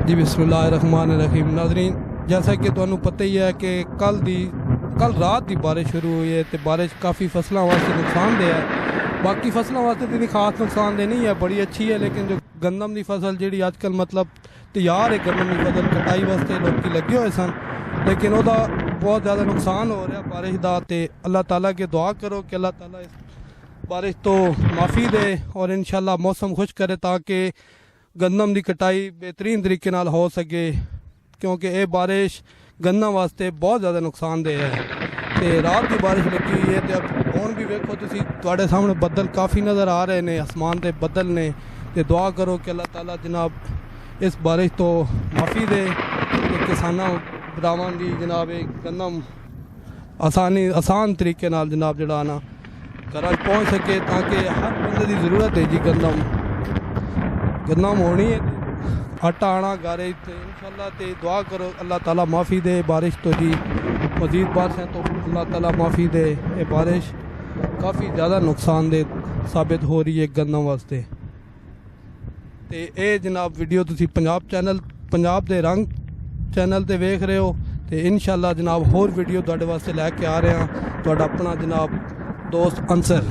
जी बिस्मिल्लाहिर्रहमानिर्रहीम। नाज़रीन, जैसा कि तुहानू पता ही है कि कल रात की बारिश शुरू हुई है तो बारिश काफ़ी फसलों वास्ते नुकसानदेह है। बाकी फसलों वास्ते तो खास नुकसानदेह नहीं है, बड़ी अच्छी है। लेकिन जो गंदम की फसल जी अजकल मतलब तैयार है, गंदम की फसल कटाई वास्ते लोग लगे हुए सन, लेकिन वह बहुत ज़्यादा नुकसान हो रहा बारिश का। तो अल्लाह ताला के दुआ करो कि अल्लाह ताला इस बारिश तो माफ़ी दे और इंशाल्लाह मौसम खुश करे ताकि गंदम की कटाई बेहतरीन तरीके नाल हो सके, क्योंकि ये बारिश गंदम वास्ते बहुत ज़्यादा नुकसानदेह है। तो रात की बारिश लगी हुई है, तो अब हुण भी वेखो तुसीं, तुहाडे सामने बदल काफ़ी नज़र आ रहे हैं, आसमान के बदल ने। तो दुआ करो कि अल्लाह ताला जनाब इस बारिश तो माफ़ी दे ते किसानों भरावां दी जनाब गंदम आसान तरीके नाल जनाब जड़ा ना घर पहुँच सके, ताकि हर बंदे की ज़रूरत है जी गंदम होनी है, आटा आना गारे। तो इंशाल्लाह ते दुआ करो अल्लाह ताला माफ़ी दे बारिश तो जी, मज़ीद बारिशें तो अल्लाह ताला माफ़ी दे। ये बारिश काफ़ी ज़्यादा नुकसानदेह साबित हो रही है गंदम वास्ते। तो ये जनाब वीडियो तुसी पंजाब दे रंग चैनल ते वेख रहे हो। तो इंशाल्लाह जनाब होर वीडियो तुहाडे वास्ते लैके आ रहे हैं, तुहाडा अपना जनाब दोस्त अंसर।